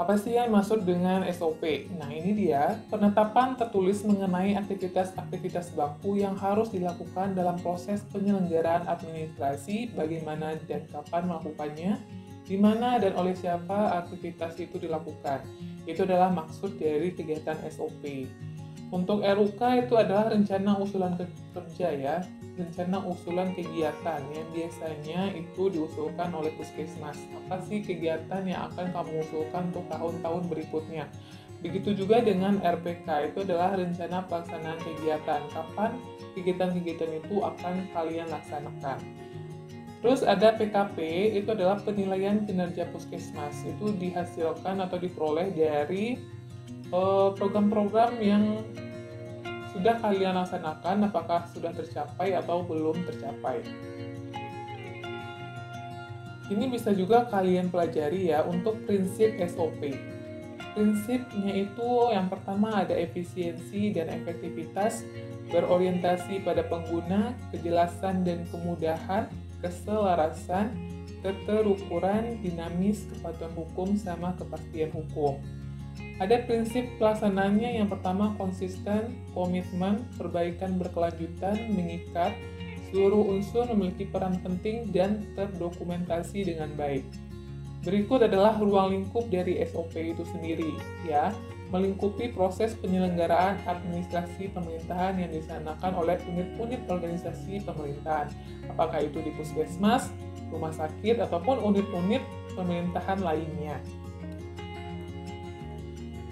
Apa sih yang maksud dengan SOP? Nah, ini dia, penetapan tertulis mengenai aktivitas-aktivitas baku yang harus dilakukan dalam proses penyelenggaraan administrasi, bagaimana dan kapan melakukannya, di mana dan oleh siapa aktivitas itu dilakukan. Itu adalah maksud dari kegiatan SOP. Untuk RUK itu adalah rencana usulan kerja ya, rencana usulan kegiatan yang biasanya itu diusulkan oleh Puskesmas. Apa sih kegiatan yang akan kamu usulkan untuk tahun-tahun berikutnya? Begitu juga dengan RPK, itu adalah rencana pelaksanaan kegiatan. Kapan kegiatan-kegiatan itu akan kalian laksanakan? Terus ada PKP, itu adalah penilaian kinerja Puskesmas. Itu dihasilkan atau diperoleh dari program-program yang sudah kalian laksanakan, apakah sudah tercapai atau belum tercapai. Ini bisa juga kalian pelajari ya untuk prinsip SOP. Prinsipnya itu yang pertama ada efisiensi dan efektivitas, berorientasi pada pengguna, kejelasan dan kemudahan, keselarasan, keterukuran, dinamis, kepatuhan hukum, sama kepastian hukum. Ada prinsip pelaksanaannya yang pertama konsisten, komitmen, perbaikan berkelanjutan, mengikat, seluruh unsur memiliki peran penting dan terdokumentasi dengan baik. Berikut adalah ruang lingkup dari SOP itu sendiri, ya, melingkupi proses penyelenggaraan administrasi pemerintahan yang dilaksanakan oleh unit-unit organisasi pemerintahan, apakah itu di Puskesmas, rumah sakit, ataupun unit-unit pemerintahan lainnya.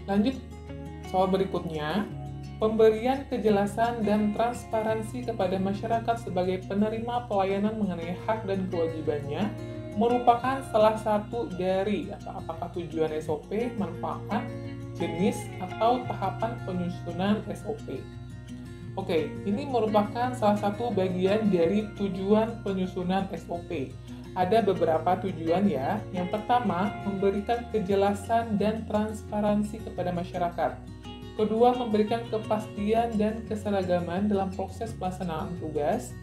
Lanjut soal berikutnya, pemberian kejelasan dan transparansi kepada masyarakat sebagai penerima pelayanan mengenai hak dan kewajibannya merupakan salah satu dari apakah tujuan SOP, manfaat, jenis, atau tahapan penyusunan SOP. Oke, ini merupakan salah satu bagian dari tujuan penyusunan SOP. Ada beberapa tujuan ya. Yang pertama, memberikan kejelasan dan transparansi kepada masyarakat. Kedua, memberikan kepastian dan keseragaman dalam proses pelaksanaan tugas.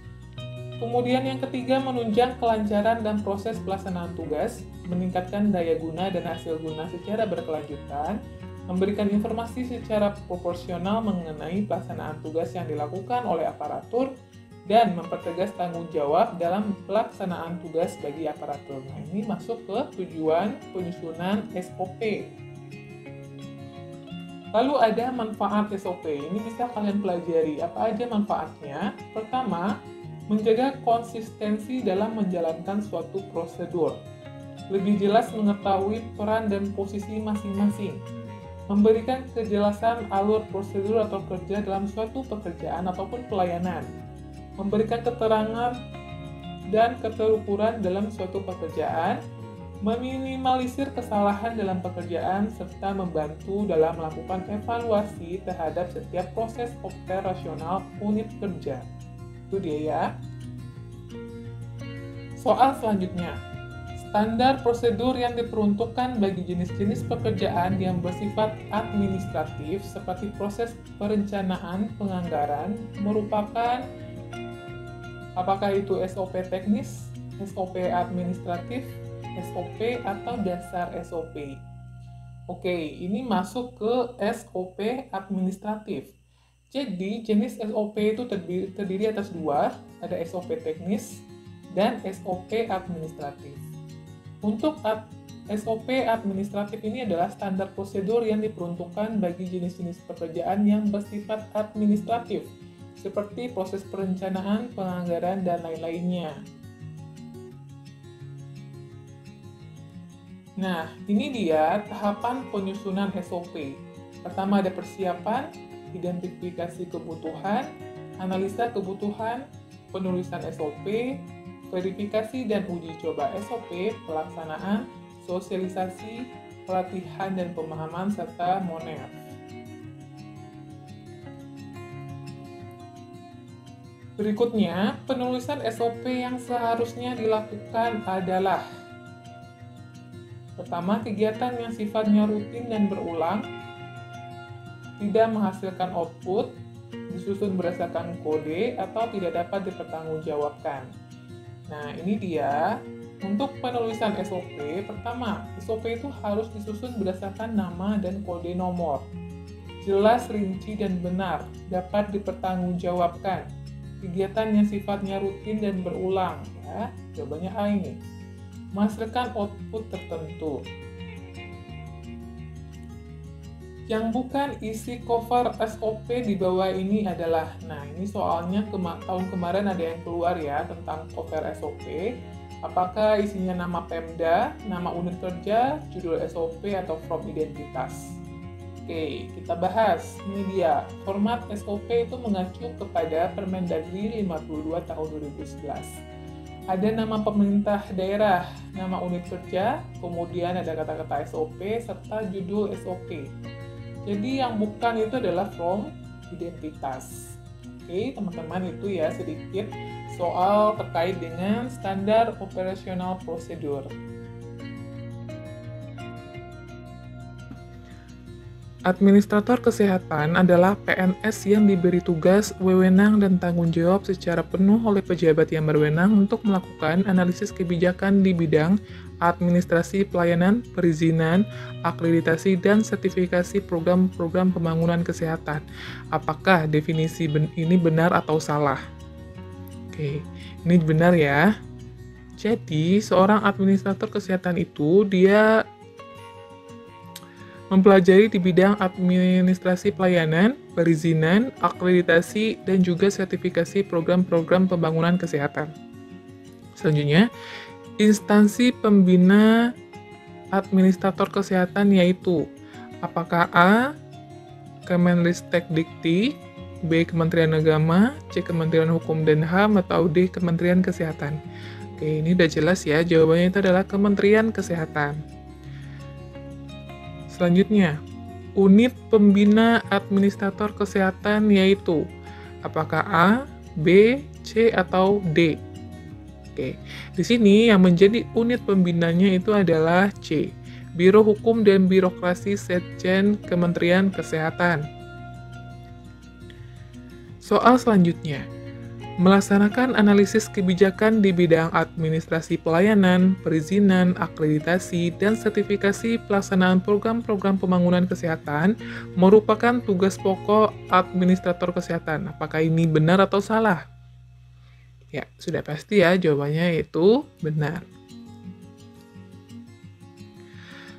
Kemudian yang ketiga, menunjang kelancaran dan proses pelaksanaan tugas, meningkatkan daya guna dan hasil guna secara berkelanjutan, memberikan informasi secara proporsional mengenai pelaksanaan tugas yang dilakukan oleh aparatur, dan mempertegas tanggung jawab dalam pelaksanaan tugas bagi aparatur. Nah, ini masuk ke tujuan penyusunan SOP. Lalu ada manfaat SOP. Ini bisa kalian pelajari. Apa aja manfaatnya? Pertama, menjaga konsistensi dalam menjalankan suatu prosedur. Lebih jelas mengetahui peran dan posisi masing-masing. Memberikan kejelasan alur prosedur atau kerja dalam suatu pekerjaan ataupun pelayanan. Memberikan keterangan dan keterukuran dalam suatu pekerjaan, meminimalisir kesalahan dalam pekerjaan, serta membantu dalam melakukan evaluasi terhadap setiap proses operasional unit kerja. Itu dia ya. Soal selanjutnya, standar prosedur yang diperuntukkan bagi jenis-jenis pekerjaan yang bersifat administratif seperti proses perencanaan penganggaran merupakan apakah itu SOP teknis, SOP administratif, SOP atau dasar SOP. Oke, ini masuk ke SOP administratif. Jadi, jenis SOP itu terdiri atas dua, ada SOP teknis dan SOP administratif. Untuk SOP administratif ini adalah standar prosedur yang diperuntukkan bagi jenis-jenis pekerjaan yang bersifat administratif, seperti proses perencanaan, penganggaran, dan lain-lainnya. Nah, ini dia tahapan penyusunan SOP. Pertama ada persiapan, identifikasi kebutuhan, analisa kebutuhan, penulisan SOP, verifikasi dan uji coba SOP, pelaksanaan, sosialisasi, pelatihan dan pemahaman, serta moner. Berikutnya, penulisan SOP yang seharusnya dilakukan adalah pertama, kegiatan yang sifatnya rutin dan berulang, tidak menghasilkan output, disusun berdasarkan kode, atau tidak dapat dipertanggungjawabkan. Nah, ini dia Untuk penulisan SOP, pertama, SOP itu harus disusun berdasarkan nama dan kode nomor. Jelas, rinci, dan benar, dapat dipertanggungjawabkan. Kegiatan yang sifatnya rutin dan berulang, ya. Jawabannya A ini. Menghasilkan output tertentu. Yang bukan isi cover SOP di bawah ini adalah, nah ini soalnya tahun kemarin ada yang keluar ya tentang cover SOP. Apakah isinya nama Pemda, nama unit kerja, judul SOP, atau form identitas? Oke, kita bahas. Ini dia, format SOP itu mengacu kepada Permendagri 52 tahun 2011. Ada nama pemerintah daerah, nama unit kerja, kemudian ada kata-kata SOP, serta judul SOP. Jadi yang bukan itu adalah form identitas. Oke, teman-teman, itu ya sedikit soal terkait dengan standar operasional prosedur. Administrator kesehatan adalah PNS yang diberi tugas, wewenang, dan tanggung jawab secara penuh oleh pejabat yang berwenang untuk melakukan analisis kebijakan di bidang administrasi pelayanan, perizinan, akreditasi, dan sertifikasi program-program pembangunan kesehatan. Apakah definisi ini benar atau salah? Oke, ini benar ya. Jadi, seorang administrator kesehatan itu dia mempelajari di bidang administrasi pelayanan, perizinan, akreditasi, dan juga sertifikasi program-program pembangunan kesehatan. Selanjutnya, instansi pembina administrator kesehatan yaitu apakah A. Kemenristek-Dikti, B. Kementerian Agama, C. Kementerian Hukum dan HAM, atau D. Kementerian Kesehatan. Oke, ini udah jelas ya, jawabannya itu adalah Kementerian Kesehatan. Selanjutnya, unit pembina administrator kesehatan yaitu apakah A, B, C, atau D? Oke, di sini yang menjadi unit pembinanya itu adalah C, Biro Hukum dan Birokrasi Setjen Kementerian Kesehatan. Soal selanjutnya, melaksanakan analisis kebijakan di bidang administrasi pelayanan, perizinan, akreditasi, dan sertifikasi pelaksanaan program-program pembangunan kesehatan merupakan tugas pokok administrator kesehatan. Apakah ini benar atau salah? Ya, sudah pasti ya, jawabannya itu benar.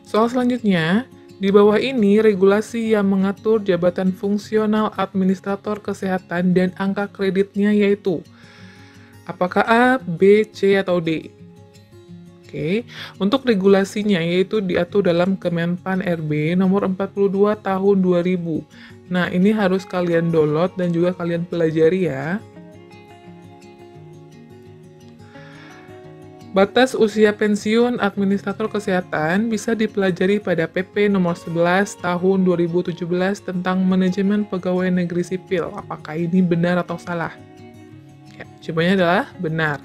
Soal selanjutnya, di bawah ini regulasi yang mengatur jabatan fungsional administrator kesehatan dan angka kreditnya yaitu apakah A, B, C, atau D? Oke, untuk regulasinya yaitu diatur dalam Kemenpan RB nomor 42 tahun 2000. Nah, ini harus kalian download dan juga kalian pelajari ya. Batas usia pensiun administrator kesehatan bisa dipelajari pada PP nomor 11 tahun 2017 tentang manajemen pegawai negeri sipil. Apakah ini benar atau salah? Ya, jawabannya adalah benar.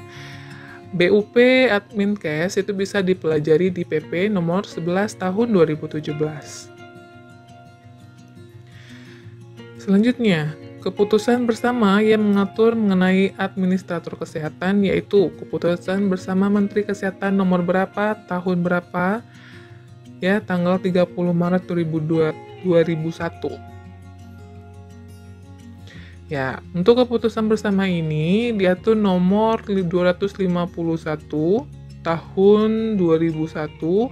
BUP Adminkes itu bisa dipelajari di PP nomor 11 tahun 2017. Selanjutnya, keputusan bersama yang mengatur mengenai administrator kesehatan yaitu keputusan bersama Menteri Kesehatan nomor berapa, tahun berapa, ya tanggal 30 Maret 2001. Ya, untuk keputusan bersama ini diatur nomor 251 tahun 2001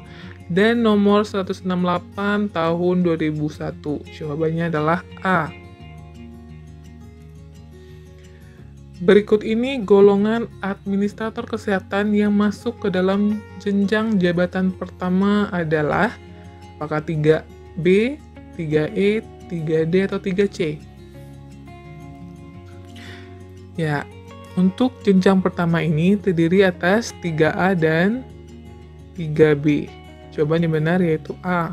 dan nomor 168 tahun 2001. Jawabannya adalah A. Berikut ini golongan administrator kesehatan yang masuk ke dalam jenjang jabatan pertama adalah apakah 3B, 3E, 3D, atau 3C? Ya, untuk jenjang pertama ini terdiri atas 3A dan 3B. Jawaban yang benar yaitu A.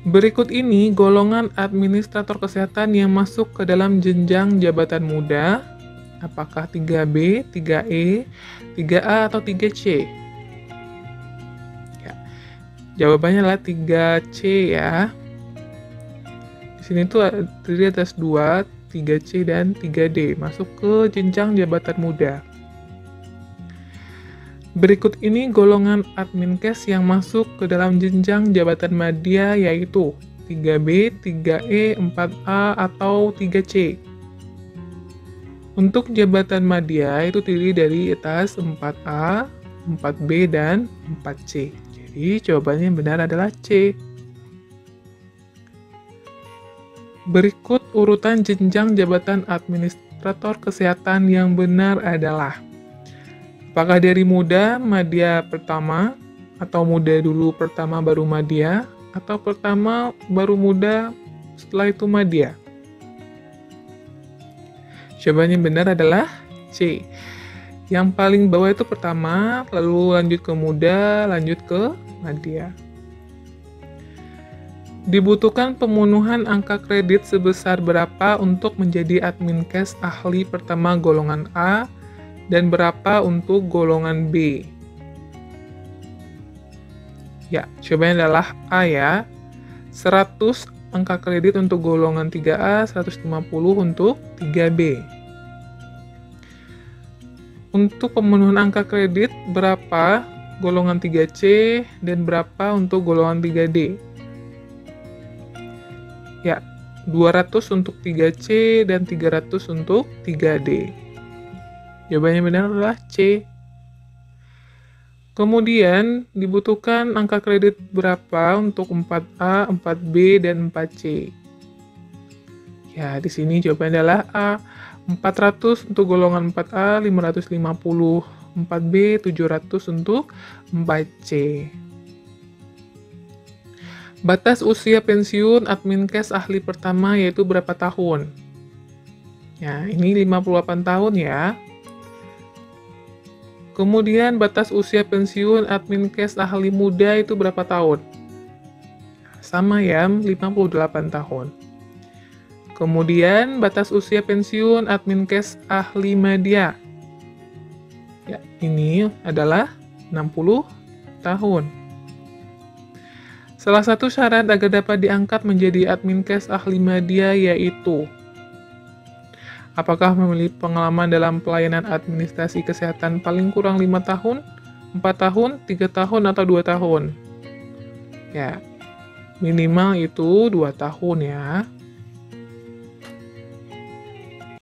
Berikut ini golongan administrator kesehatan yang masuk ke dalam jenjang jabatan muda. Apakah 3B, 3E, 3A, atau 3C? Ya, jawabannya adalah 3C ya. Di sini tuh terdiri atas 2, 3C dan 3D masuk ke jenjang jabatan muda. Berikut ini golongan Adminkes yang masuk ke dalam jenjang jabatan madya, yaitu 3B, 3E, 4A, atau 3C. Untuk jabatan madya itu terdiri dari atas 4A, 4B, dan 4C. Jadi jawabannya yang benar adalah C. Berikut urutan jenjang jabatan administrator kesehatan yang benar adalah: apakah dari muda, madya pertama, atau muda dulu pertama baru madya, atau pertama baru muda setelah itu madya? Jawabannya benar adalah C. Yang paling bawah itu pertama, lalu lanjut ke muda, lanjut ke madya. Dibutuhkan pemenuhan angka kredit sebesar berapa untuk menjadi Adminkes ahli pertama golongan A dan berapa untuk golongan B? Ya, jawabannya adalah A ya. 100 angka kredit untuk golongan 3A, 150 untuk 3B. Untuk pemenuhan angka kredit, berapa golongan 3C dan berapa untuk golongan 3D? Ya, 200 untuk 3C dan 300 untuk 3D. Jawabannya benar adalah C. Kemudian, dibutuhkan angka kredit berapa untuk 4A, 4B, dan 4C? Ya, di sini jawabannya adalah A. 400 untuk golongan 4A, 550, 4B, 700 untuk 4C. Batas usia pensiun Adminkes ahli pertama yaitu berapa tahun? Ya, ini 58 tahun ya. Kemudian batas usia pensiun Adminkes ahli muda itu berapa tahun? Sama ya, 58 tahun. Kemudian batas usia pensiun Adminkes ahli madya. Ya, ini adalah 60 tahun. Salah satu syarat agar dapat diangkat menjadi Adminkes ahli madya yaitu: apakah memiliki pengalaman dalam pelayanan administrasi kesehatan paling kurang 5 tahun, 4 tahun, 3 tahun, atau 2 tahun? Ya, minimal itu 2 tahun ya.